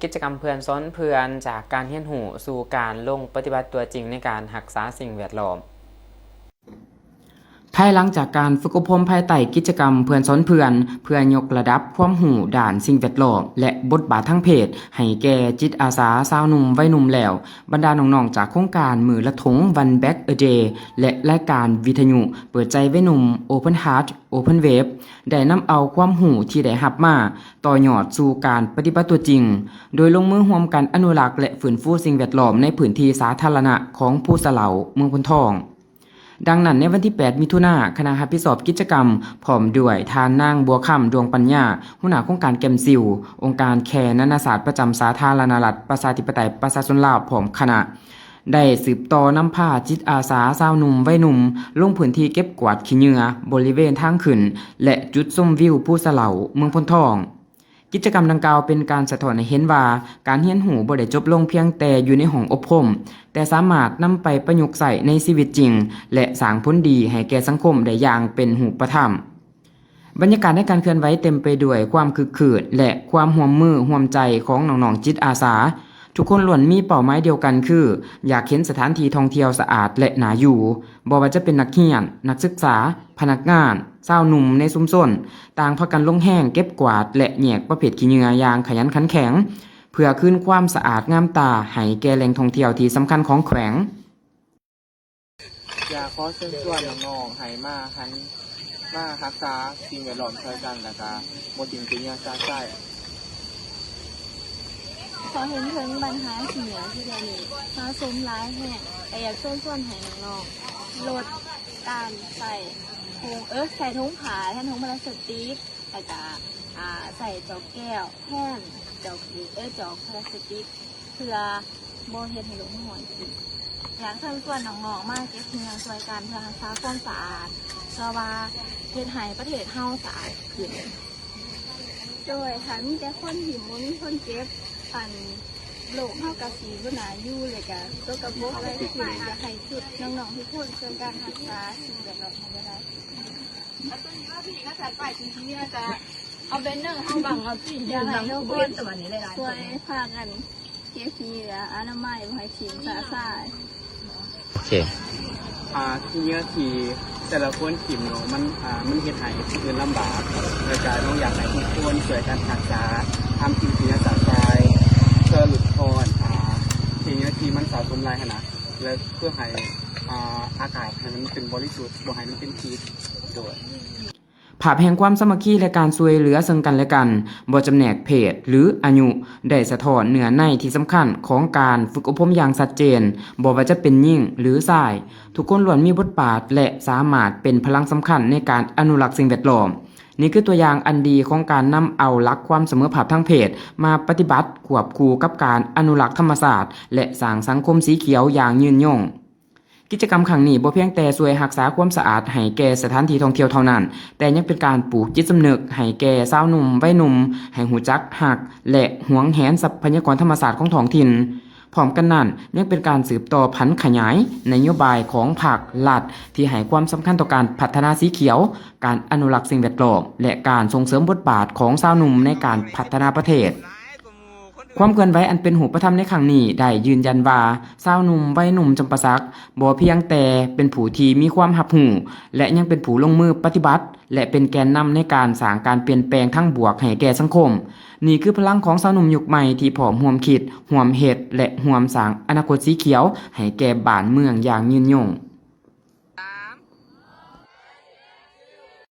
กิจกรรมเพื่อนซ้อนเพื่อนจากการเรียนรู้สู่การลงปฏิบัติตัวจริงในการรักษาสิ่งแวดล้อมภายหลังจากการฝึกอบรมภายใต้กิจกรรมเพื่อนซ้อนเพื่อนเพื่อยกระดับความรู้ด้านสิ่งแวดล้อมและบทบาททางเพศให้แก่จิตอาสาสาวหนุ่มวัยหนุ่มแล้วบรรดาน้องๆจากโครงการมือละถง One Back a Day และรายการวิทยุเปิดใจวัยหนุ่ม Open Heart Open Wave ได้นำเอาความรู้ที่ได้รับมาต่อยอดสู่การปฏิบัติตัวจริงโดยลงมือร่วมกันอนุรักษ์และฟื้นฟูสิ่งแวดล้อมในพื้นที่สาธารณะของภูสะเหลาเมืองพนทองดังนั้นในวันที่ 8 มิถุนายน คณะรับผิดชอบกิจกรรมพร้อมด้วยทานนางบัวค่ำดวงปัญญาหัวหน้าโครงการแกมซิลองค์การแคนานาศาสตร์ประจำสาธารณรัฐประชาธิปไตยประชาชนลาวพร้อมคณะได้สืบต่อนำพาจิตอาสาสาวหนุ่มวัยหนุ่มลงพื้นที่เก็บกวาดขี้เหงื่อบริเวณทางขึ้นและจุดชมวิวภูสะเหลาเมืองพนทองกิจกรรมดังกล่าวเป็นการสะท้อนให้เห็นว่าการเรียนรู้บ่ได้จบลงเพียงแต่อยู่ในห้องอบรมแต่สามารถนำไปประยุกต์ใช้ในชีวิตจริงและสร้างผลดีให้แก่สังคมได้อย่างเป็นรูปธรรมบรรยากาศในการเคลื่อนไหวเต็มไปด้วยความคึกคืนและความร่วมมือร่วมใจของน้องๆจิตอาสาทุกคนล้วนมีเป้าหมายเดียวกันคืออยากเห็นสถานที่ท่องเที่ยวสะอาดและน่าอยู่บ่ว่าจะเป็นนักเรียนนักศึกษาพนักงานชาวหนุ่มในชุมชนต่างพากันลงแห้งเก็บกวาดและแยกประเภทขี้เหงื่ออย่างขยันขันแข็งเพื่อคืนความสะอาดงามตาให้แก่แหล่งท่องเที่ยวที่สำคัญของแขวงอยากขอเชิญชวนน้องๆให้มารักษาสิ่งแวดล้อมช่วยกันแล้วก็บ่ทิ้งขยะจากใช้พอเห็นถึงปัญหาเสียที่เดี๋ยวนี้สะสมหลายแห่งแต่อยากเชิญชวนให้น้องๆลดการใส่ใส่ถุงผ้าแทนถุงพลาสติกแล้วก็ใส่จอกแก้วแทนจอกพลาสติกเพื่อบ่เฮ็ดให้โลกร้อนขึ้นอยากเชิญชวนน้องๆมาเก็บขยะช่วยกันเพื่อรักษาความสะอาดเพราะว่าเฮ็ดให้ประเทศเฮาสะอาดขึ้นโดยถ้ามีแต่คนหิวบ่มีคนเก็บอันโลกเฮากะสีบ่น่าอยู่เลยกะตัวกระบอกอะไรที่อยากให้ชุดน้องๆทุกคนช่วยกันรักษาสิ่งแวดล้อมให้ได้แล้วตอนนี้ว่าพี่ก็ใส่ป้ายจริงๆเนี่ยจะเอาเบนเนอร์เฮาบังเอาสิยืนบังทุกคนตัวนี้หลายๆช่วยพากันเก็บขี้เหลืออนามัยบ่ให้ทิ้งสะสายโอเคที่เยอะที่แต่ละคนถิ่มเนาะมันเฮ็ดให้ผู้อื่นลำบากแล้วก็น้องอยากให้ทุกคนช่วยกันรักษาทำสิ่งที่น่าจะใจเพื่อหลุดพ้นสิ่งที่มันสะสมหลายขนาดและเพื่อให้อากาศให้มันเป็นบริสุทธิ์บ่ให้มันเป็นพิษด้วยภาพแห่งความสามัคคีและการช่วยเหลือซึ่งกันและกันบ่จำแนกเพศหรืออายุได้สะท้อนเนื้อในที่สำคัญของการฝึกอบรมอย่างชัดเจนบ่ว่าจะเป็นหญิงหรือชายทุกคนล้วนมีบทบาทและสามารถเป็นพลังสำคัญในการอนุรักษ์สิ่งแวดล้อมนี่คือตัวอย่างอันดีของการนำเอาหลักความเสมอภาคทางเพศมาปฏิบัติควบคู่กับการอนุรักษ์ธรรมชาติและสร้างสังคมสีเขียวอย่างยืนยงกิจกรรมครั้งนี้บ่เพียงแต่ช่วยรักษาความสะอาดให้แก่สถานที่ท่องเที่ยวเท่านั้นแต่ยังเป็นการปลูกจิตสำนึกให้แก่ชาวหนุ่มวัยหนุ่มให้รู้จักรักและหวงแหนทรัพยากรธรรมชาติของท้องถิ่นพร้อมกันนั้นยังเป็นการสืบต่อพันธุ์ขยายนโยบายของภาครัฐที่ให้ความสำคัญต่อการพัฒนาสีเขียวการอนุรักษ์สิ่งแวดล้อมและการส่งเสริมบทบาทของชาวหนุ่มในการพัฒนาประเทศความเคลื่อนไหวอันเป็นรูปธรรมในครั้งนี้ได้ยืนยันว่าชาวหนุ่มวัยหนุ่มจำปาสักบ่เพียงแต่เป็นผู้ที่มีความรับรู้และยังเป็นผู้ลงมือปฏิบัติและเป็นแกนนำในการสร้างการเปลี่ยนแปลงทั้งบวกให้แก่สังคมนี่คือพลังของชาวหนุ่มยุคใหม่ที่พร้อมร่วมคิดร่วมเฮ็ดและร่วมสร้างอนาคตสีเขียวให้แก่บ้านเมืองอย่างยืนยง